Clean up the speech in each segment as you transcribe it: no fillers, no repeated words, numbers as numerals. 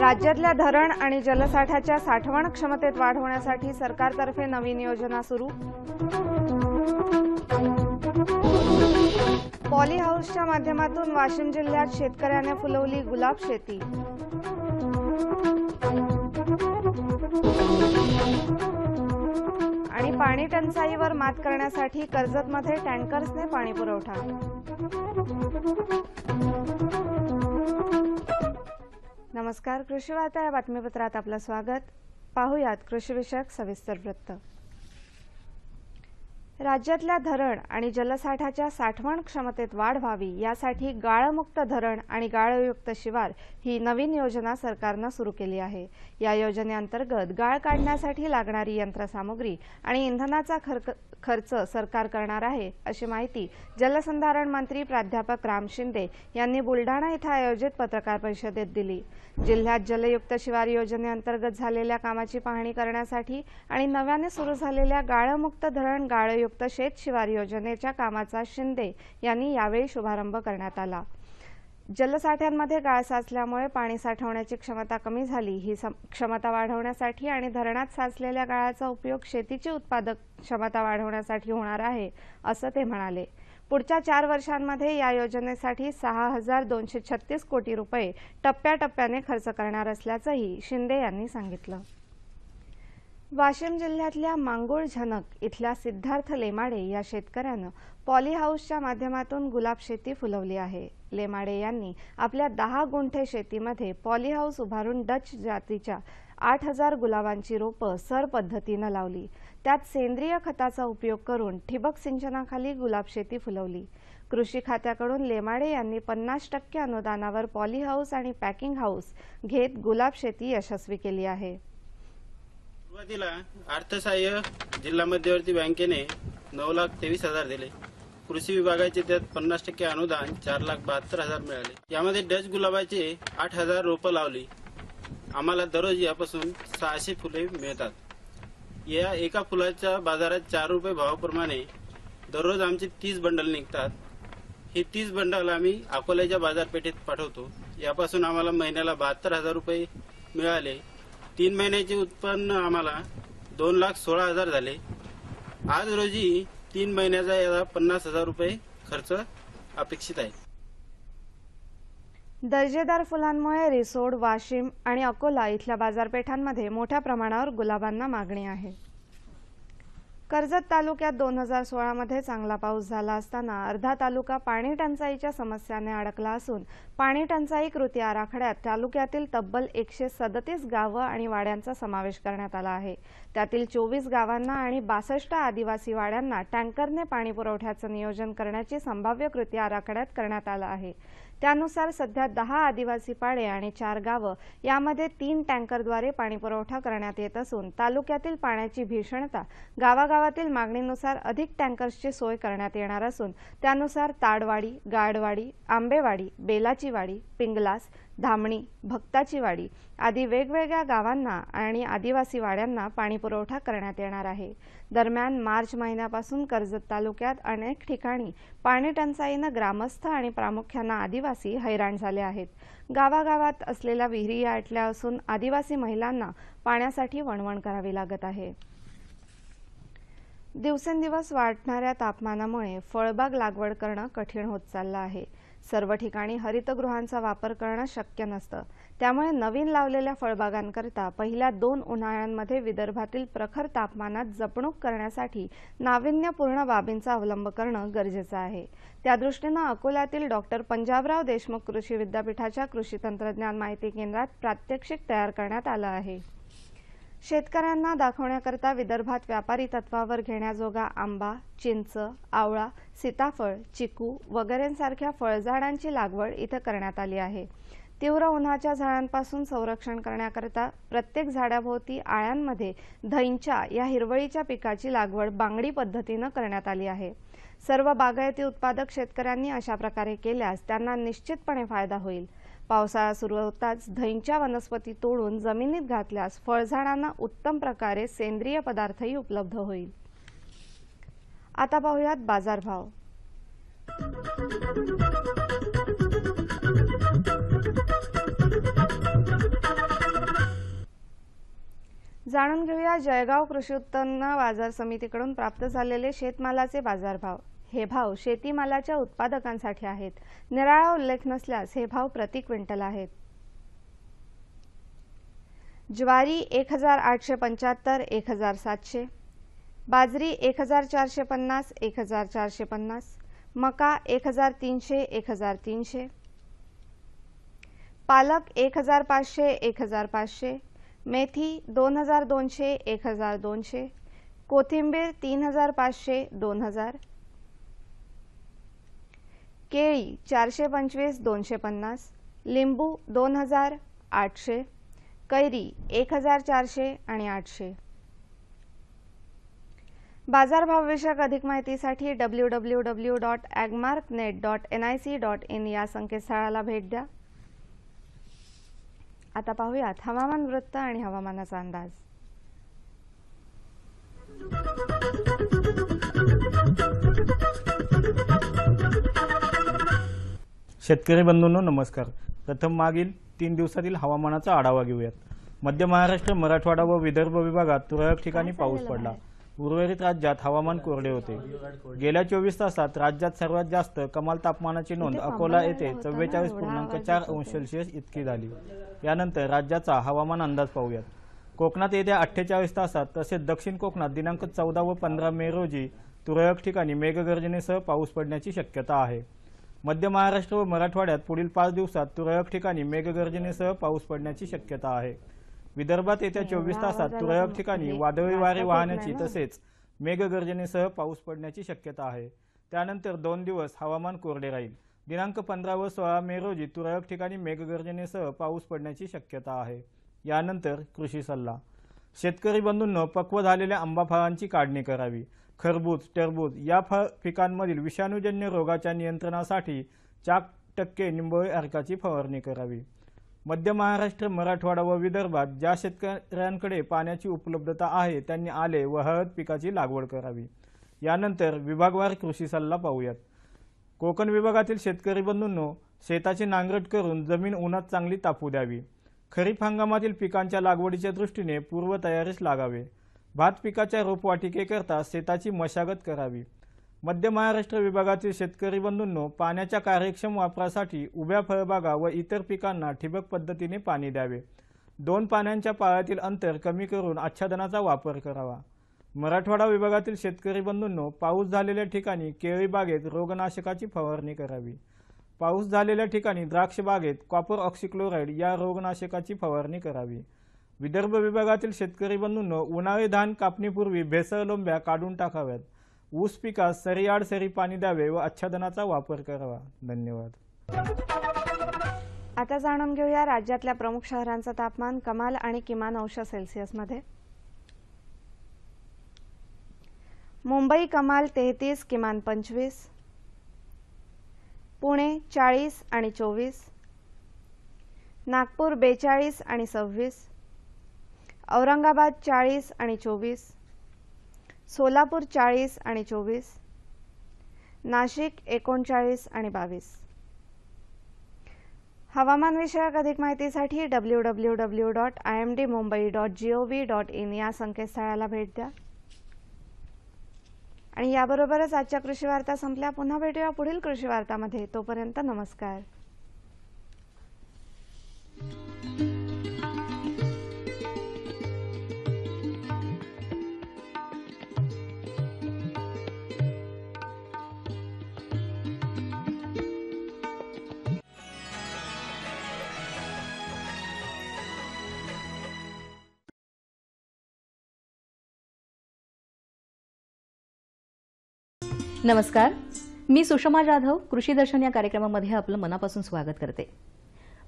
राज्यातल्या धरण आणि जलसाठ्याच्या साठवण क्षमतेत वाढ होण्यासाठी सरकारतर्फे नवीन योजना सुरू। पॉली हाऊसच्या माध्यमातून वाशिम जिल्ह्यात शेतकऱ्याने फुलवली गुलाब शेती। आणि पाणी टंचाईवर मात करण्यासाठी कर्जतमध्ये टँकर्सने पाणी पुरवठा। नमस्कार, कृषी वार्ता या बातमीपत्रात आपलं स्वागत। पाहूयात कृषीविषयक सविस्तर वृत्त। राज्यातल्या धरण आणि जलसाठ्याच्या साठवण क्षमतेत वाढ व्हावी यासाठी गाळमुक्त धरण आणि गाळयुक्त शिवार ही नवीन योजना सरकारने सुरू केली आहे। या योजनेअंतर्गत गाळ काढण्यासाठी लागणारी यंत्रसामुग्री आणि इंधनाचा खर्च सरकार करणार आहे, अशी माहिती जलसंधारण मंत्री प्राध्यापक राम शिंदे यांनी बुलढाणा येथे आयोजित पत्रकार परिषदेत दिली। जिल्ह्यात जलयुक्त शिवार योजनेअंतर्गत झालेल्या कामाची पाहणी करण्यासाठी आणि नव्याने सुरू झालेल्या गाळमुक्त धरण गाळयुक्त शेत शिवार योजनेच्या कामाचा शिंदे यांनी यावेळी शुभारंभ करण्यात आला। जलसाठ्यांमध्ये गाळ साचल्यामुळे पाणी साठवण्याची क्षमता कमी झाली। ही क्षमता वाढवण्यासाठी आणि धरणात साचलेल्या गाळाचा उपयोग शेतीची उत्पादक क्षमता वाढवण्यासाठी होणार आहे, असं ते म्हणाले। पुढच्या 4 वर्षांमध्ये या योजनेसाठी 6236 कोटी रुपये टप्प्याटप्प्याने खर्च करणार असल्याचंही शिंदे यांनी सांगितलं। वाशिम जिल्ह्यातल्या मांगुळ झनक इथल्या सिद्धार्थ लेमाडे या शेतकऱ्यानं पॉली हाऊसच्या माध्यमातून गुलाब शेती फुलवली आहे। लेमाडे यांनी आपल्या 10 गुंठे शेतीमध्ये पॉली हाऊस उभारून डच जातीच्या 8000 गुलाबांची रोपं सर पद्धतीनं लावली। त्यात सेंद्रिय खताचा उपयोग करून ठिबक सिंचनाखाली गुलाब शेती फुलवली। कृषी खात्याकडून लेमाडे यांनी 50% अनुदानावर पॉली हाऊस आणि पॅकिंग हाऊस घेत गुलाब शेती यशस्वी केली आहे। सुरुवातीला अर्थसहाय्य जिल्हा मध्यवर्ती बँकेने 9,23,000 दिले। कृषी विभागाचे त्यात 50% अनुदान 4,72,000 मिळाले। यामध्ये डच गुलाबाचे 8000 रोपं लावली। आम्हाला दररोज यापासून 600 फुले मिळतात। या एका फुलाच्या बाजारात 4 रुपये भावाप्रमाणे दररोज आमचे 30 बंडल निघतात। हे 30 बंडल आम्ही अकोल्याच्या बाजारपेठेत पाठवतो। यापासून आम्हाला महिन्याला 72,000 रुपये मिळाले। 3 महिन्याचे उत्पन्न आम्हाला 2,16,000 झाले। आज रोजी 3 महिन्याचा याला 50,000 रुपये खर्च अपेक्षित आहे। दर्जेदार फुलांमुळे रिसोड, वाशिम आणि अकोला इथल्या बाजारपेठांमध्ये मोठ्या प्रमाणावर गुलाबांना मागणी आहे। कर्जत तालुक्यात 2016 मध्ये चांगला पाऊस झाला असताना अर्धा तालुका पाणी टंचाईच्या समस्येने अडकला असून पाणी टंचाई कृती आराखड्यात तालुक्यातील तब्बल 137 गावं आणि वाड्यांचा समावेश करण्यात आला आहे। त्यातील 24 गावांना आणि 62 आदिवासी वाड्यांना टँकरने पाणी पुरवठ्याचं नियोजन करण्याची संभाव्य कृती आराखड्यात करण्यात आलं आहे। त्यानुसार सध्या 10 आदिवासी पाडे आणि 4 गावं यामध्ये 3 टँकरद्वारे पाणी पुरवठा करण्यात येत असून तालुक्यातील पाण्याची भीषणता गावागावातील मागणीनुसार अधिक टँकर्सची सोय करण्यात येणार असून त्यानुसार ताडवाडी, गाडवाडी, आंबेवाडी, बेलाची वाडी, पिंगलास, धामणी, भक्ताची वाडी आदी वेगवेगळ्या गावांना आणि आदिवासी वाड्यांना पाणी पुरवठा करण्यात येणार आहे। दरम्यान मार्च महिन्यापासून कर्जत तालुक्यात अनेक ठिकाणी पाणी टंचाईने ग्रामस्थ आणि प्रामुख्याने आदिवासी हैराण झाले आहेत। गावागावात असलेल्या विहिरी आटल्या असून आदिवासी महिलांना पाण्यासाठी वणवण करावी लागत आहे। दिवसेंदिवस वाढणाऱ्या तापमानामुळे फळबाग लागवड करणं कठीण होत चाललं आहे। सर्व ठिकाणी हरितगृहांचा वापर करणं शक्य नसतं। त्यामुळे नवीन लावलेल्या फळबागांकरता पहिल्या 2 उन्हाळ्यांमध्ये विदर्भातील प्रखर तापमानात जपणूक करण्यासाठी नाविन्यपूर्ण बाबींचा अवलंब करणं गरजेचं आहे। त्यादृष्टीने अकोल्यातील डॉक्टर पंजाबराव देशमुख कृषी विद्यापीठाच्या कृषी तंत्रज्ञान माहिती केंद्रात प्रात्यक्षिक तयार करण्यात आलं आहे। शेतकऱ्यांना दाखवण्याकरता विदर्भात व्यापारी तत्वावर घेण्याजोगा आंबा, चिंच, आवळा, सीताफळ, चिकू वगैरेंसारख्या फळझाडांची लागवड इथं करण्यात आली आहे. तीव्र उन्हाच्या झळांपासून संरक्षण करण्याकरता प्रत्येक झाडाभोवती आळ्यांमध्ये धैंच्या या हिरवळीच्या पिकाची लागवड बांगडी पद्धतीनं करण्यात आली आहे. सर्व बागायती उत्पादक शेतकऱ्यांनी अशा प्रकारे केल्यास त्यांना निश्चितपणे फायदा होईल. पावसाळा सुरू होताच धैंच्या वनस्पती तोडून जमिनीत घातल्यास फळझाडांना उत्तम प्रकारे सेंद्रिय पदार्थही उपलब्ध होईल. आता पाहूयात बाजारभाव. जाणून घेऊया जळगाव कृषी उत्पन्न बाजार समितीकडून प्राप्त झालेले शेतमालाचे बाजारभाव. हे भाव शेतीमालाच्या उत्पादकांसाठी आहेत. निराळा उल्लेख नसल्यास हे भाव प्रति क्विंटल आहेत. ज्वारी 1875 1700, बाजरी 1450 1450, मका 1300 1300, पालक 1500 1500, मेथी 2200 1200, कोथिंबीर 3500 2000, केळी 425 250, लिंबू 2000 800, कैरी 1400 आणि 800. बाजारभावविषयक अधिक माहितीसाठी www.agmarknet.nic.in या संकेतस्थळाला भेट द्या. आता पाहूयात हवामान वृत्त आणि हवामानाचा अंदाज. शेतकरी बंधूंनो नमस्कार. प्रथम मागील 3 दिवसातील हवामानाचा आढावा घेऊयात. मध्य महाराष्ट्र, मराठवाडा व विदर्भ विभागात तुरळक ठिकाणी पाऊस पडला. उर्वरित राज्यात हवामान कोरडे होते. गेल्या 24 तासात राज्यात सर्वात जास्त कमाल तापमानाची नोंद अकोला येथे 44.4 अंश सेल्सिअस इतकी झाली. यानंतर राज्याचा हवामान अंदाज पाहूयात. कोकणात येत्या 48 तासात तसेच दक्षिण कोकणात दिनांक 14 व 15 मे रोजी तुरळक ठिकाणी मेघगर्जनेसह पाऊस पडण्याची शक्यता आहे. मध्य महाराष्ट्र व मराठवाड्यात पुढील 5 दिवसात तुरळक ठिकाणी मेघगर्जनेसह पाऊस पडण्याची शक्यता आहे. विदर्भात येत्या 24 तासात तुरळक ठिकाणी वादळी वारे वाहण्याची तसेच मेघगर्जनेसह पाऊस पडण्याची शक्यता आहे. त्यानंतर 2 दिवस हवामान कोरडे राहील. दिनांक 15 व 16 मे रोजी तुरळक ठिकाणी मेघगर्जनेसह पाऊस पडण्याची शक्यता आहे. यानंतर कृषी सल्ला. शेतकरी बंधूंनो, पक्व झालेल्या आंबा फळांची काढणी करावी. खरबूज, टरबूज या फळ पिकांमधील विषाणूजन्य रोगाच्या नियंत्रणासाठी 4% निंबोळी अर्काची फवारणी करावी. मध्य महाराष्ट्र, मराठवाडा व विदर्भात ज्या शेतकऱ्यांकडे पाण्याची उपलब्धता आहे त्यांनी आले व हळद पिकाची लागवड करावी. यानंतर विभागवार कृषी सल्ला पाहूयात. कोकण विभागातील शेतकरी बंधूंनो, शेताची नांगरट करून जमीन उन्हात चांगली तापू द्यावी. खरीप हंगामातील पिकांच्या लागवडीच्या दृष्टीने पूर्वतयारीस लागावे. भात पिकाच्या रोपवाटिकेकरता शेताची मशागत करावी. मध्य महाराष्ट्र विभागातील शेतकरी बंधूंनो, पाण्याच्या कार्यक्षम वापरासाठी उभ्या फळबागा व इतर पिकांना ठिबक पद्धतीने पाणी द्यावे. 2 पाण्याच्या पाळ्यातील अंतर कमी करून आच्छादनाचा वापर करावा. मराठवाडा विभागातील शेतकरी बंधूंनो, पाऊस झालेल्या ठिकाणी केळी बागेत रोगनाशकाची फवारणी करावी. पाऊस झालेल्या ठिकाणी द्राक्ष बागेत कॉपर ऑक्सिक्लोराइड या रोगनाशकाची फवारणी करावी. विदर्भ विभागातील शेतकरी बंधूंनो, उन्हाळी धान कापणीपूर्वी भेसळ लोंब्या काढून टाकाव्यात. ऊस पिकास सरीआड सरी पाणी द्यावे व आच्छादनाचा वापर करावा. धन्यवाद. आता जाणून घेऊया राज्यातल्या प्रमुख शहरांचं तापमान कमाल आणि किमान अंश सेल्सिअसमध्ये. मुंबई कमाल 33, किमान 25. पुणे 40 आणि 24. नागपूर 42 आणि 26. औरंगाबाद 40 आणि 24. सोलापूर 40 आणि 24. नाशिक 39 आणि 22. हवामानविषयक अधिक माहितीसाठी www.imdmumbai.gov.in या संकेतस्थळाला भेट द्या. आणि याबरोबरच आजच्या कृषी वार्ता संपल्या. पुन्हा भेटूया पुढील कृषी वार्तामध्ये. तोपर्यंत नमस्कार. नमस्कार, मी सुषमा जाधव. कृषी दर्शन या कार्यक्रमामध्ये आपलं मनापासून स्वागत करते.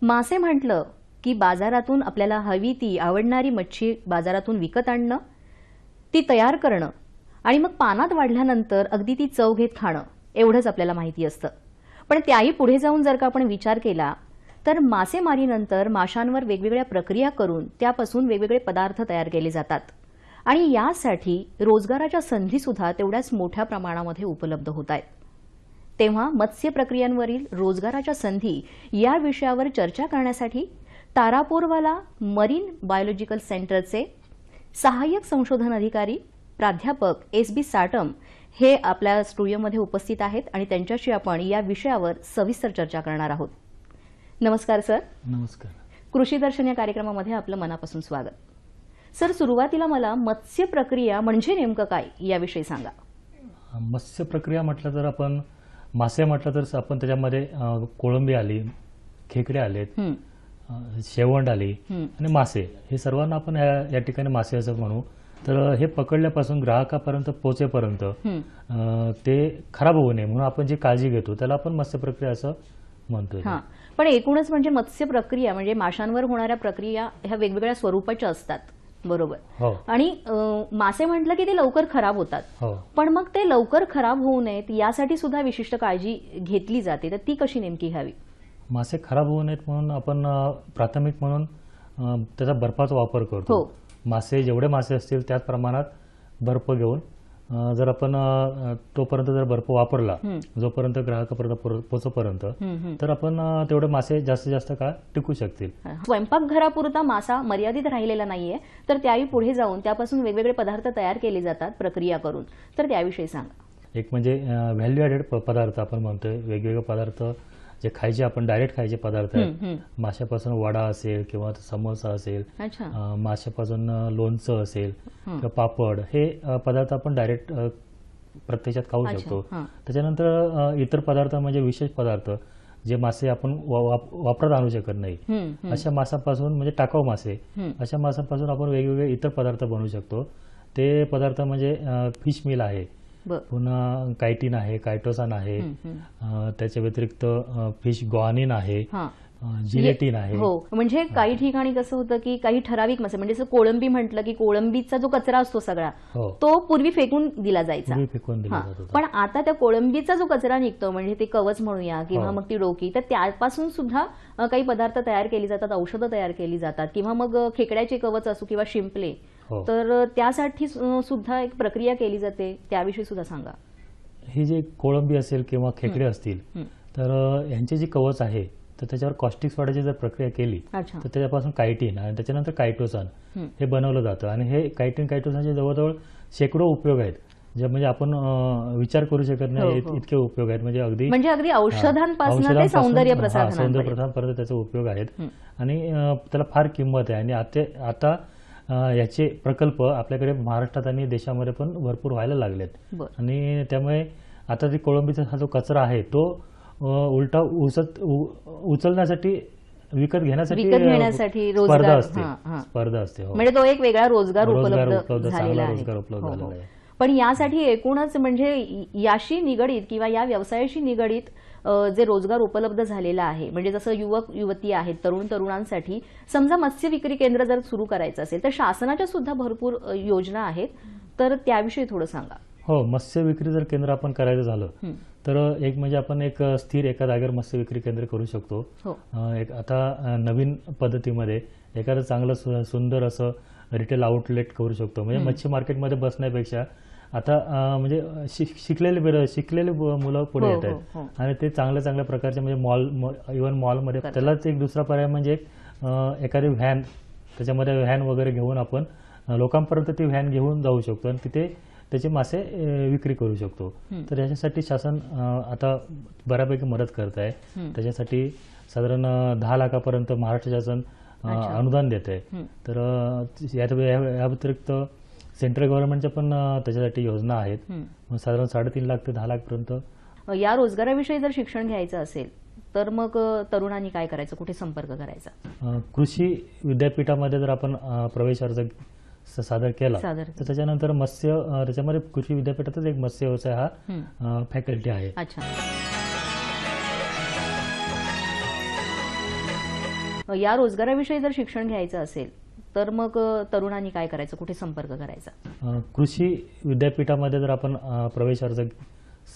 मासे म्हटलं की बाजारातून आपल्याला हवी ती आवडणारी मच्छी बाजारातून विकत आणणं, ती तयार करणं आणि मग पानात वाढल्यानंतर अगदी ती चव घेत खाणं एवढंच आपल्याला माहिती असतं. पण त्याही पुढे जाऊन जर का आपण विचार केला तर मासेमारीनंतर माशांवर वेगवेगळ्या प्रक्रिया करून त्यापासून वेगवेगळे पदार्थ तयार केले जातात आणि यासाठी रोजगाराच्या संधी सुद्धा तेवढ्याच मोठ्या प्रमाणामध्ये उपलब्ध होत आहेत. तेव्हा मत्स्य प्रक्रियांवरील रोजगाराच्या संधी या विषयावर चर्चा करण्यासाठी तारापूरवाला मरीन बायोलॉजिकल सेंटरचे सहाय्यक संशोधन अधिकारी प्राध्यापक एस.बी. साटम हे आपल्या स्टुडिओमध्ये उपस्थित आहेत आणि त्यांच्याशी आपण या विषयावर सविस्तर चर्चा करणार आहोत. नमस्कार सर. नमस्कार. कृषी दर्शन या कार्यक्रमामध्ये आपलं मनापासून स्वागत. सर, सुरुवातीला मला मत्स्य प्रक्रिया म्हणजे नेमकं काय याविषयी सांगा. मत्स्य प्रक्रिया म्हटलं तर आपण मासे म्हटलं तर आपण त्याच्यामध्ये कोळंबी आली, खेकडे आलेत, शेवंड आली आणि मासे हे सर्वांना आपण या ठिकाणी मासे असं म्हणू. तर हे पकडल्यापासून ग्राहकापर्यंत पोहोचेपर्यंत ते खराब होऊ नये म्हणून आपण जी काळजी घेतो त्याला आपण मत्स्य प्रक्रिया असं म्हणतोय. पण एकूणच म्हणजे मत्स्य प्रक्रिया म्हणजे माशांवर होणाऱ्या प्रक्रिया ह्या वेगवेगळ्या स्वरूपाच्या असतात, बरोबर? हो. आणि मासे म्हटलं की ते लवकर खराब होतात. हो. पण मग ते लवकर खराब होऊ नयेत यासाठी सुद्धा विशिष्ट काळजी घेतली जाते, तर ती कशी नेमकी घ्यावी? मासे खराब होऊ नयेत म्हणून आपण प्राथमिक म्हणून त्याचा बर्फाचा वापर करतो. हो. मासे जेवढे मासे असतील त्याच प्रमाणात बर्फ घेऊन जर आपण तोपर्यंत जर बर्फ वापरला जोपर्यंत ग्राहकापर्यंत पोहोचपर्यंत तर आपण तेवढे मासे जास्तीत जास्त काळ टिकू शकतील. स्वयंपाकघरापुरता मासा मर्यादित राहिलेला नाहीये, तर त्याही पुढे जाऊन त्यापासून वेगवेगळे पदार्थ तयार केले जातात प्रक्रिया करून, तर त्याविषयी सांगा. एक म्हणजे व्हॅल्यू ॲडेड पदार्थ आपण म्हणतोय. वेगवेगळे पदार्थ जे खायचे आपण डायरेक्ट खायचे पदार्थ आहेत. माशापासून वडा असेल किंवा समोसा असेल, माशापासून लोणचं असेल किंवा पापड, हे पदार्थ आपण डायरेक्ट प्रत्यक्षात खाऊ शकतो. त्याच्यानंतर इतर पदार्थ म्हणजे विशेष पदार्थ जे मासे आपण वापरात आणू शकत नाही अशा माशापासून म्हणजे टाकाऊ मासे अशा माशापासून आपण वेगवेगळे इतर पदार्थ बनवू शकतो. ते पदार्थ म्हणजे फिश मिल आहे, पुन्हा कायटीन आहे, कायटोसान आहे, त्याच्या व्यतिरिक्त फिश ग्वानिन आहे, जिलेटिन आहे. हो, म्हणजे काही ठिकाणी कसं होतं की काही ठराविक मासे म्हणजे जसं कोळंबी म्हटलं की कोळंबीचा जो कचरा असतो सगळा तो पूर्वी फेकून दिला जायचा. पण आता त्या कोळंबीचा जो कचरा निघतो म्हणजे ते कवच म्हणूया किंवा मग ती डोकी, तर त्यापासून सुद्धा काही पदार्थ तयार केली जातात, औषधं तयार केली जातात किंवा मग खेकड्याचे कवच असो किंवा शिंपले, तर त्यासाठी सुद्धा एक प्रक्रिया केली जाते, त्याविषयी सुद्धा सांगा. ही जे कोळंबी असेल किंवा खेकडे असतील तर यांचे जे कवच आहे तर त्याच्यावर कॉस्टिक सोडाची जर प्रक्रिया केली तर त्याच्यापासून कायटीन आणि त्याच्यानंतर कायटोसान हे बनवलं जातं. आणि हे कायटोसानचे जवळजवळ शेकडो उपयोग आहेत जे म्हणजे आपण विचार करू शकत नाही इतके उपयोग आहेत. म्हणजे अगदी औषधांपासून ते सौंदर्य प्रसाधनापर्यंत त्याचे उपयोग आहेत आणि त्याला फार किंमत आहे. आणि आता याचे प्रकल्प आपल्याकडे महाराष्ट्रात आणि देशामध्ये पण भरपूर व्हायला लागलेत. आणि त्यामुळे आता ती कोळंबीचा हा जो कचरा आहे तो उलटा उचलण्यासाठी विकत घेण्यासाठी स्पर्धा असते. म्हणजे तो एक वेगळा रोजगार उपलब्ध झालेला आहे. पण यासाठी एकूणच म्हणजे याशी निगडीत किंवा या व्यवसायाशी निगडीत जे रोजगार उपलब्ध झालेला आहे म्हणजे जसं युवक युवती आहेत, तरुणांसाठी समजा मत्स्य विक्री केंद्र जर सुरू करायचं असेल तर शासनाच्या सुद्धा भरपूर योजना आहेत, तर त्याविषयी थोडं सांगा. हो, मत्स्य विक्री जर केंद्र आपण करायचं झालं तर एक म्हणजे आपण एक स्थिर एका जागेवर मत्स्य विक्री केंद्र करू शकतो. आता नवीन पद्धतीमध्ये एखादं चांगलं सुंदर असं रिटेल आउटलेट करू शकतो. म्हणजे मच्छी मार्केटमध्ये बसण्यापेक्षा आता म्हणजे शिकलेले मुलं पुढे येत आहेत आणि ते चांगल्या प्रकारचे म्हणजे इव्हन मॉलमध्ये त्यालाच एक दुसरा पर्याय म्हणजे एखादी व्हॅन, त्याच्यामध्ये व्हॅन वगैरे घेऊन आपण लोकांपर्यंत ती व्हॅन घेऊन जाऊ शकतो आणि तिथे त्याचे मासे विक्री करू शकतो. तर याच्यासाठी शासन आता बऱ्यापैकी मदत करत आहे. त्याच्यासाठी साधारण 10 लाखापर्यंत महाराष्ट्र शासन अनुदान देत आहे. तर या व्यतिरिक्त सेंट्रल गव्हर्नमेंटच्या पण त्याच्यासाठी योजना आहेत. साधारण 3.5 लाख ते 10 लाख पर्यंत. या रोजगाराविषयी जर शिक्षण घ्यायचं असेल तर मग तरुणांनी काय करायचं, कुठे संपर्क करायचा? कृषी विद्यापीठामध्ये जर आपण प्रवेश अर्ज सादर केला सादर तर त्याच्यानंतर मत्स्य त्याच्यामध्ये कृषी विद्यापीठातच एक मत्स्य व्यवसाय हा फॅकल्टी आहे. अच्छा. या रोजगाराविषयी जर शिक्षण घ्यायचं असेल तर मग तरुणांनी काय करायचं, कुठे संपर्क करायचा? कृषी विद्यापीठामध्ये जर आपण प्रवेश अर्ज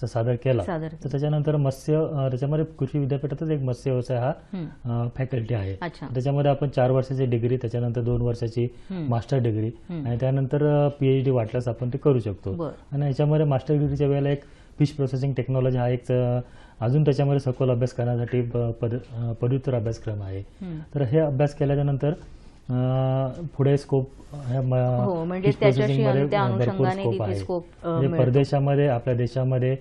सादर केला तर त्याच्यानंतर मत्स्य त्याच्यामध्ये कृषी विद्यापीठातच एक मत्स्य व्यवसाय हा फॅकल्टी आहे. अच्छा. त्याच्यामध्ये आपण 4 वर्षाची डिग्री, त्याच्यानंतर 2 वर्षाची मास्टर डिग्री आणि त्यानंतर PhD वाटल्यास आपण ते करू शकतो. आणि याच्यामध्ये मास्टर डिग्रीच्या वेळेला एक फिश प्रोसेसिंग टेक्नॉलॉजी हा एक अजून त्याच्यामध्ये सखोल अभ्यास करण्यासाठी पदव्युत्तर अभ्यासक्रम आहे. तर हे अभ्यास केल्याच्या नंतर पुढे स्कोप म्हणजे त्याच्याशी त्या अनुषंगाने तिथे स्कोप म्हणजे परदेशामध्ये, आपल्या देशामध्ये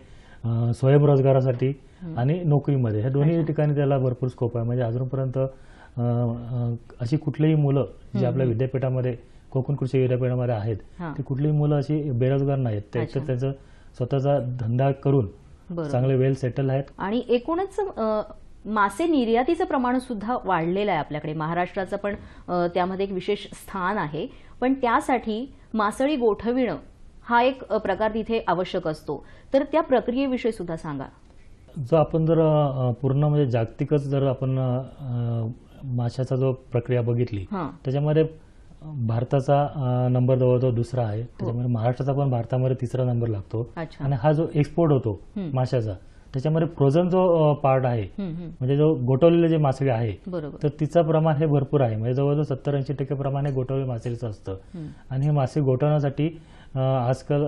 स्वयंरोजगारासाठी आणि नोकरीमध्ये ह्या दोन्ही ठिकाणी त्याला भरपूर स्कोप आहे. म्हणजे अजूनपर्यंत अशी कुठलीही मुलं जी आपल्या विद्यापीठामध्ये, कोकण कृषी विद्यापीठामध्ये आहेत, ती कुठलीही मुलं अशी बेरोजगार नाहीत. त्याचं स्वतःचा धंदा करून चांगले वेल सेटल आहेत. आणि एकूणच मासे निर्यातीचं प्रमाण सुद्धा वाढलेलं आहे आपल्याकडे. महाराष्ट्राचं पण त्यामध्ये एक विशेष स्थान आहे. पण त्यासाठी मासळी गोठविणं हा एक प्रकार तिथे आवश्यक असतो. तर त्या प्रक्रियेविषयी सुद्धा सांगा. जो आपण जर पूर्ण म्हणजे जागतिकच जर आपण माशाचा जो प्रक्रिया बघितली त्याच्यामध्ये भारताचा नंबर जवळजवळ दुसरा आहे. त्याच्यामध्ये महाराष्ट्राचा पण भारतामध्ये 3रा नंबर लागतो. आणि हा जो एक्सपोर्ट होतो माशाचा त्याच्यामध्ये फ्रोझन जो पार्ट आहे म्हणजे जो गोठवलेले जे मासळी आहे तर तिचं प्रमाण हे भरपूर आहे. म्हणजे जवळजवळ 70-80% प्रमाण हे गोठवलेल्या मासळीचं असतं. आणि हे मासे गोठवण्यासाठी आजकाल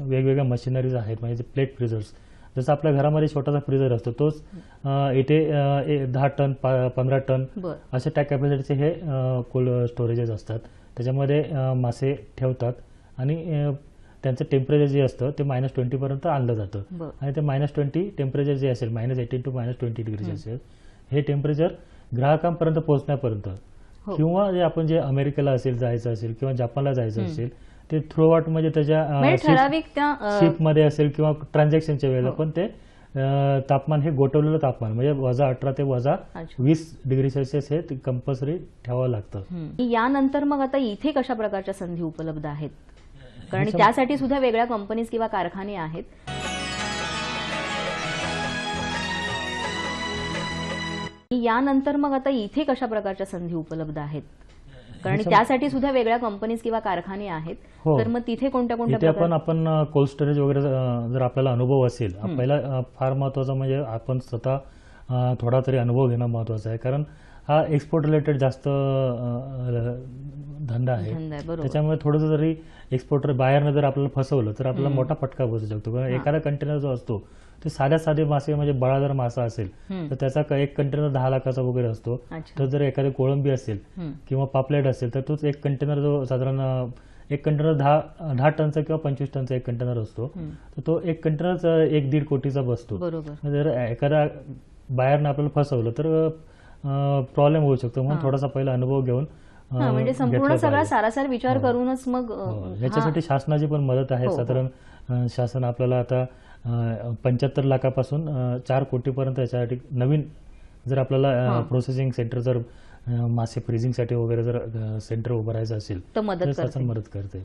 वेगवेगळ्या मशिनरीज आहेत. म्हणजे प्लेट फ्रीजर्स, जसं आपल्या घरामध्ये छोटासा फ्रीजर असतो तोच इथे 10 टन 15 टन अशा टॅक कॅपॅसिटीचे हे कोल्ड स्टोरेजेस असतात. त्याच्यामध्ये मासे ठेवतात आणि त्यांचं टेम्परेचर जे असतं ते -20 पर्यंत आणलं जातं. आणि ते -20 टेम्परेचर जे असेल -18 to -20 डिग्री सेल्सिअस हे टेम्परेचर ग्राहकांपर्यंत पोहोचण्यापर्यंत किंवा जे आपण जे अमेरिकेला असेल जायचं असेल किंवा जपानला जायचं असेल ते थ्रू आउट म्हणजे त्याच्या शिपमध्ये असेल किंवा ट्रान्झॅक्शनच्या वेळेला पण ते तापमान हे गोठवलेलं तापमान म्हणजे -18 ते -20 डिग्री सेल्सिअस हे कंपल्सरी ठेवावं लागतं. यानंतर मग आता इथे कशा प्रकारच्या संधी उपलब्ध आहेत? कारण त्यासाठी सुद्धा वेगळ्या कंपनीज किंवा कारखाने आहेत. यानंतर मग आता इथे कशा प्रकारच्या संधी उपलब्ध आहेत? कारण त्यासाठी सुद्धा वेगळ्या कंपनीज किंवा कारखाने आहेत. तर मग तिथे कोणत्या आपण कोल्ड स्टोरेज वगैरे जर आपल्याला अनुभव असेल, पहिला फार महत्वाचा म्हणजे आपण स्वतः थोडा तरी अनुभव घेणं महत्वाचं आहे. कारण हा एक्सपोर्ट रिलेटेड जास्त धंदा आहे. त्याच्यामुळे थोडंसं जरी एक्सपोर्टर बाहेरनं जर आपल्याला फसवलं तर आपल्याला मोठा फटका बसू शकतो. कारण एखादा कंटेनर जो असतो ते साधे मासे म्हणजे बळा जर मासा असेल तर त्याचा एक कंटेनर 10 लाखाचा वगैरे असतो. तर जर एखादी कोळंबी असेल किंवा पापलेट असेल तर तोच एक कंटेनर जो साधारण एक कंटेनर 10 टनचा किंवा 25 टनचा एक कंटेनर असतो. तर तो एक कंटेनर 1-1.5 कोटीचा बसतो. जर एखादा बाहेरनं आपल्याला फसवलं तर प्रॉब्लेम होऊ शकतो. म्हणून थोडासा पहिला अनुभव घेऊन म्हणजे संपूर्ण सगळा सारासार विचार करूनच मग याच्यासाठी शासनाची पण मदत आहे. साधारण शासन आपल्याला आता 75 लाखापासून 4 कोटीपर्यंत याच्यासाठी नवीन जर आपल्याला प्रोसेसिंग सेंटर जर मासे फ्रीजिंगसाठी वगैरे जर सेंटर उभारायचं असेल तर शासन मदत करते.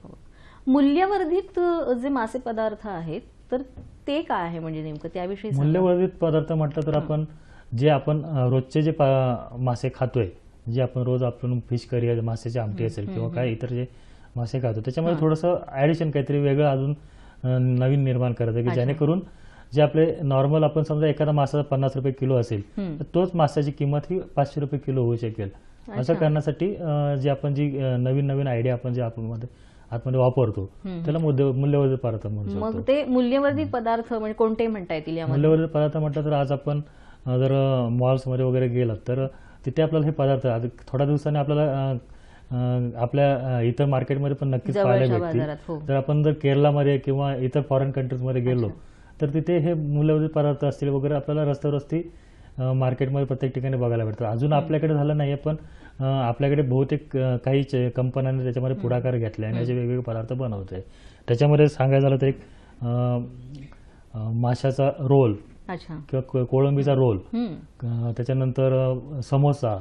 मूल्यवर्धित जे मासे पदार्थ आहेत तर ते काय आहे म्हणजे नेमकं त्याविषयी? मूल्यवर्धित पदार्थ म्हटलं तर आपण रोजचे जे मासे खातोय, जे आपण रोज आपण फिश करी मासेची आमटी असेल किंवा काय इतर जे मासे खातो त्याच्यामध्ये थोडंसं ऍडिशन काहीतरी वेगळं अजून नवीन निर्माण करायचं की जेणेकरून जे आपले नॉर्मल आपण समजा एखादा मासा 50 रुपये किलो असेल तर तोच मासाची किंमत ही 500 रुपये किलो होऊ शकेल. असं करण्यासाठी जे आपण जी नवीन आयडिया आपण जे आतमध्ये वापरतो त्याला मूल्यवर्धित पदार्थ म्हणू शकतो. मग ते मूल्यवर्धित पदार्थ म्हणजे कोणते म्हणता येतील? मूल्यवर्धित पदार्थ म्हटलं तर आज आपण जर मॉल्समध्ये वगैरे गेलात तर तिथे आपल्याला हे पदार्थ थोड्या दिवसांनी आपल्याला आपल्या इतर मार्केटमध्ये पण नक्कीच पाहायला भेटतील. तर आपण जर केरळमध्ये किंवा इतर फॉरेन कंट्रीजमध्ये गेलो तर तिथे हे मूल्यवर्धित पदार्थ असतील वगैरे आपल्याला रस्त्यावरती मार्केटमध्ये प्रत्येक ठिकाणी बघायला भेटतं. अजून आपल्याकडे झालं नाहीये पण आपल्याकडे बहुतेक काही कंपन्यांनी त्याच्यामध्ये पुढाकार घेतला आणि असे वेगवेगळे पदार्थ बनवत आहे. त्याच्यामध्ये सांगायचं झालं तर एक माशाचा रोल किंवा कोळंबीचा रोल, त्याच्यानंतर समोसा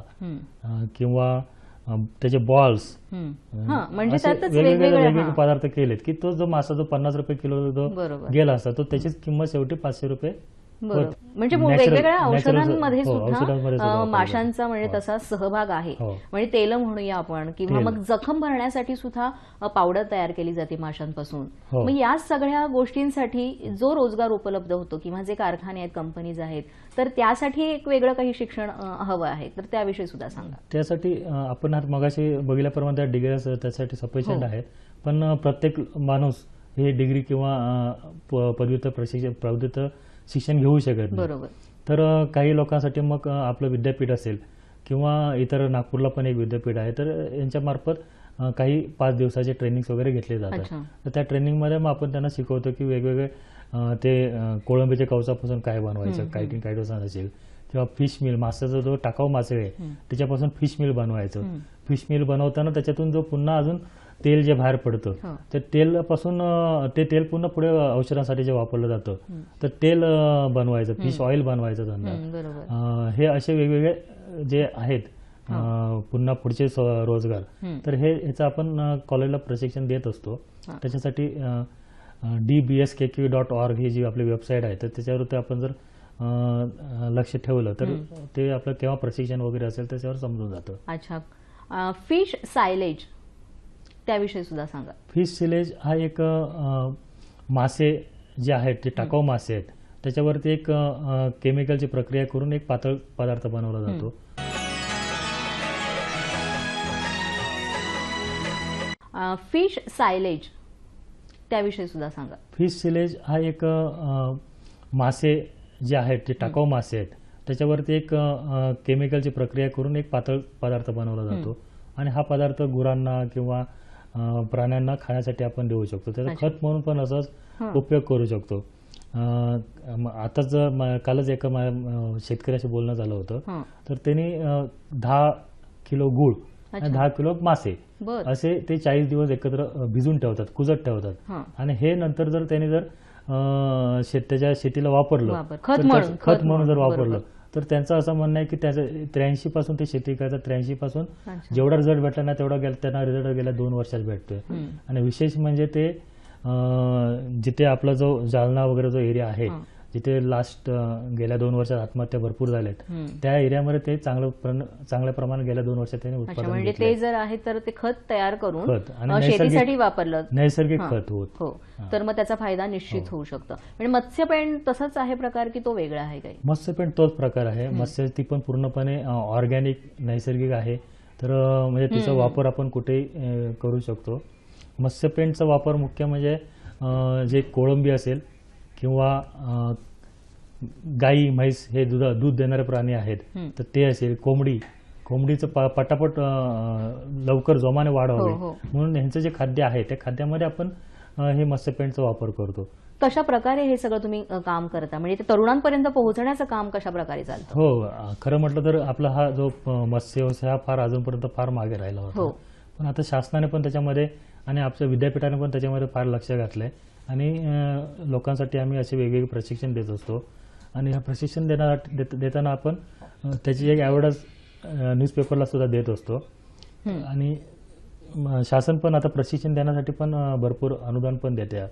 किंवा त्याचे बॉल्स म्हणजे असे त्यातच वेगवेगळे वेगवेगळे पदार्थ केलेत की तो जो मासा जो 50 रुपये किलो जो बरोबर. गेला असता तो त्याची किंमत शेवटी 500 रुपये बरोबर. म्हणजे Natural- वेगवेगळ्या natural- औषधांमध्ये हो, औषधांमध्ये सुद्धा सुद्धा माशांचा म्हणजे हो. तसा सहभाग आहे. हो. म्हणजे तेल म्हणूया आपण किंवा तेल. मग जखम भरण्यासाठी सुद्धा पावडर तयार केली जाते माशांपासून. हो. मग या सगळ्या गोष्टींसाठी जो रोजगार उपलब्ध होतो किंवा जे कारखाने आहेत, कंपनीज आहेत, तर त्यासाठी एक वेगळं काही शिक्षण हवं आहे, तर त्याविषयी सुद्धा सांगा. त्यासाठी आपण आज मगाशी बघितल्याप्रमाणे त्या डिग्र्या त्यासाठी सफिशियंट हो. आहेत, पण प्रत्येक माणूस हे डिग्री किंवा पदव्युत्तर शिक्षण घेऊ शकत नाही. बरोबर. तर काही लोकांसाठी मग आपलं विद्यापीठ असेल किंवा इतर नागपूरला पण एक विद्यापीठ आहे, तर यांच्यामार्फत काही 5 दिवसाचे ट्रेनिंग्स वगैरे घेतले जातात. अच्छा. तर त्या ट्रेनिंगमध्ये मग आपण त्यांना शिकवतो की वेगवेगळे ते कोळंबीच्या कवचापासून काय बनवायचं, कायटोसान असेल किंवा फिश मिल, माशाचा जो टाकाऊ मासे आहे त्याच्यापासून फिश मिल बनवायचं. फिश मिल बनवताना त्याच्यातून जो पुन्हा अजून तेल जे बाहेर पडतं हो. तर तेलापासून ते तेल पुन्हा पुढे औषधासाठी जे वापरलं जातं तर तेल बनवायचं, फिश ऑइल बनवायचं त्यांना. बरोबर. हे असे वेगवेगळे जे आहेत पुन्हा पुढचे रोजगार, तर ह्याचं आपण कॉलेजला प्रशिक्षण देत असतो. त्याच्यासाठी dbskq.org ही जी आपली वेबसाईट आहे तर त्याच्यावरती आपण जर लक्ष ठेवलं तर ते आपलं केव्हा प्रशिक्षण वगैरे असेल त्याच्यावर समजून जातं. अच्छा. फिश सायलेज त्याविषयी सुद्धा सांगा. फिश सिलेज हा एक मासे जे आहेत ते टाकाऊ मासे आहेत त्याच्यावरती एक केमिकलची प्रक्रिया करून एक पातळ पदार्थ बनवला जातो. फिश सायलेज त्याविषयी सुद्धा सांगा. फिश सिलेज हा एक मासे जे आहेत ते टाकाऊ मासे आहेत त्याच्यावरती एक केमिकलची प्रक्रिया करून एक पातळ पदार्थ बनवला जातो आणि हा पदार्थ गुरांना किंवा प्राण्यांना खाण्यासाठी आपण देऊ शकतो. त्याचा खत म्हणून पण असाच उपयोग करू शकतो. आताच कालच एका शेतकऱ्याशी बोलणं झालं होतं, तर त्यांनी 10 किलो गूळ आणि 10 किलो मासे असे ते 40 दिवस एकत्र भिजून ठेवतात, कुजत ठेवतात आणि हे नंतर जर त्यांनी जर त्याच्या शेतीला वापरलं, खत म्हणून जर वापरलं तर त्यांचं असं म्हणणं आहे की त्याचं 83 पासून ते शेती करतात, 83 पासून जेवढा रिझल्ट भेटला ना तेवढा त्यांना रिझल्ट गेल्या 2 वर्षात भेटतोय. आणि विशेष म्हणजे ते जिथे आपला जो जालना वगैरे जो एरिया आहे जिथे लास्ट गेल्या 2 वर्षात आत्महत्या भरपूर झाल्यात त्या एरियामध्ये ते चांगल्या प्रमाणात गेल्या 2 वर्षात त्यांनी उत्पादन म्हणजे ते जर आहे तर ते खत तयार करून आणि शेतीसाठी वापरलं, नैसर्गिक खत होत हो, तर मग त्याचा फायदा निश्चित होऊ शकतो. म्हणजे मत्स्यपेंड तसंच आहे प्रकार की तो वेगळा आहे काही? मत्स्यपेंड तोच प्रकार आहे. मत्स्य ती पण पूर्णपणे ऑर्गॅनिक नैसर्गिक आहे, तर म्हणजे तिचा वापर आपण कुठेही करू शकतो. मत्स्यपेंडचा वापर मुख्य म्हणजे जे कोळंबी असेल किंवा गाई म्हैस हे दूध देणारे प्राणी आहेत तर ते असेल, कोंबडीचं पटापट लवकर जोमाने वाढ व्हावी म्हणून ह्यांचं जे खाद्य आहे त्या खाद्यामध्ये आपण हे मत्स्यपेंडचा वापर करतो. कशा प्रकारे हे सगळं तुम्ही काम करता, म्हणजे ते तरुणांपर्यंत पोहोचण्याचं काम कशा प्रकारे चालतं? हो, खरं म्हटलं तर आपला हा जो मत्स्य व्यवसाय हा फार अजूनपर्यंत फार मागे राहिला होता, पण आता शासनाने पण त्याच्यामध्ये आणि आपल्या विद्यापीठाने पण त्याच्यामध्ये फार लक्ष घातलंय आणि लोकांसाठी आम्ही असे वेगवेगळे प्रशिक्षण देत असतो. आणि हे प्रशिक्षण देताना आपण त्याची एक ॲडव्हर्टाईज न्यूजपेपरला सुद्धा देत असतो आणि शासन पण आता प्रशिक्षण देण्यासाठी पण भरपूर अनुदान पण देते.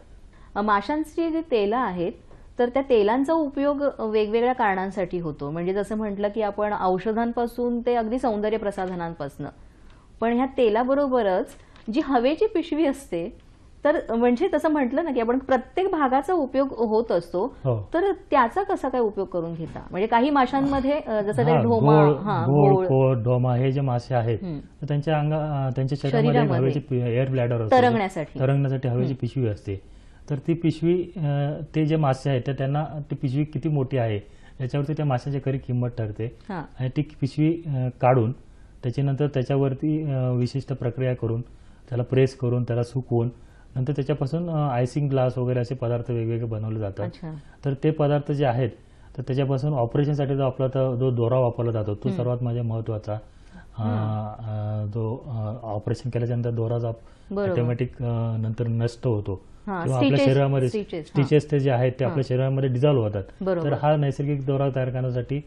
माशांची जी तेलं आहेत तर त्या तेलांचा उपयोग वेगवेगळ्या कारणांसाठी होतो, म्हणजे जसं म्हटलं की आपण औषधांपासून ते अगदी सौंदर्य प्रसाधनांपासून, पण ह्या तेलाबरोबरच जी हवेची पिशवी असते तर म्हणजे तसं म्हटलं ना की आपण प्रत्येक भागाचा उपयोग होत असतो, तर त्याचा कसा काय उपयोग करून घेता? म्हणजे काही माशांमध्ये जसं ते ढोमा हे जे मासे आहेत तर त्यांच्या शरीरामध्ये हवेची एअर ब्लॅडर असते, तरंगण्यासाठी हवेची पिशवी असते. तर ती पिशवी ते जे मासे आहेत तर त्यांना ती पिशवी किती मोठी आहे याच्यावरती त्या माशाची खरी किंमत ठरते. आणि ती पिशवी काढून त्याच्यानंतर त्याच्यावरती विशिष्ट प्रक्रिया करून त्याला प्रेस करून त्याला सुकवून नंतर त्याच्यापासून आयसिंग ग्लास वगैरे असे पदार्थ वेगवेगळे बनवले जातात. तर ते पदार्थ जे आहेत तर त्याच्यापासून ऑपरेशनसाठी जो आपला जो दोरा वापरला जातो तो सर्वात माझ्या महत्वाचा. जो ऑपरेशन केल्याच्यानंतर दोरा ऑटोमॅटिक नंतर नष्ट होतो किंवा आपल्या शरीरामध्ये स्टिचेस ते जे आहेत ते आपल्या शरीरामध्ये डिझॉल्व्ह होतात, तर हा नैसर्गिक दोरा तयार करण्यासाठी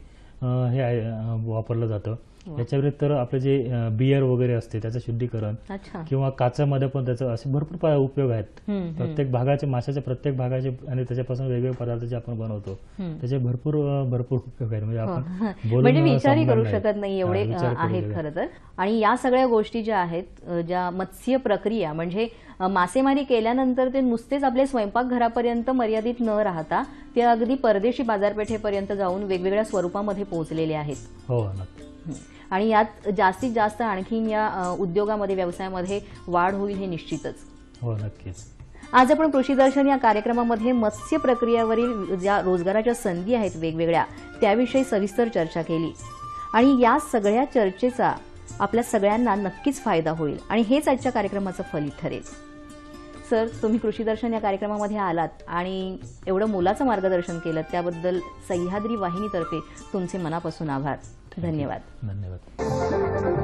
हे वापरलं जातं. याच्या व्यतिरिक्त आपले जे बियर वगैरे असते त्याचं शुद्धीकरण अच्छा. किंवा काचामध्ये पण त्याचे असे भरपूर उपयोग आहेत. प्रत्येक भागाचे माशाच्या प्रत्येक भागाचे आणि त्याच्यापासून वेगवेगळे पदार्थ जे आपण बनवतो त्याचे भरपूर उपयोग आहेत. म्हणजे आपण बोलून म्हणजे विचारही संपणार करू नाही. शकत नाही एवढे विचार करू आहेत शकत. खरं तर. आणि या सगळ्या गोष्टी ज्या आहेत, ज्या मत्स्य प्रक्रिया म्हणजे मासेमारी केल्यानंतर ते नुसतेच आपले स्वयंपाकघरापर्यंत मर्यादित न राहता ते अगदी परदेशी बाजारपेठेपर्यंत जाऊन वेगवेगळ्या स्वरूपामध्ये पोहोचलेले आहेत. हो. आणि यात जास्तीत जास्त आणखीन या उद्योगामध्ये व्यवसायामध्ये वाढ होईल हे निश्चितच. हो, नक्कीच. आज आपण कृषी दर्शन या कार्यक्रमामध्ये मत्स्य प्रक्रियेवरील ज्या रोजगाराच्या संधी आहेत वेगवेगळ्या त्याविषयी सविस्तर चर्चा केली आणि या सगळ्या चर्चेचा आपल्या सगळ्यांना नक्कीच फायदा होईल आणि हेच आजच्या कार्यक्रमाचं फलित ठरेल. सर, तुम्ही कृषी दर्शन या कार्यक्रमामध्ये आलात आणि एवढं मोलाचं मार्गदर्शन केलं त्याबद्दल सह्याद्री वाहिनीतर्फे तुमचे मनापासून आभार. धन्यवाद. धन्यवाद.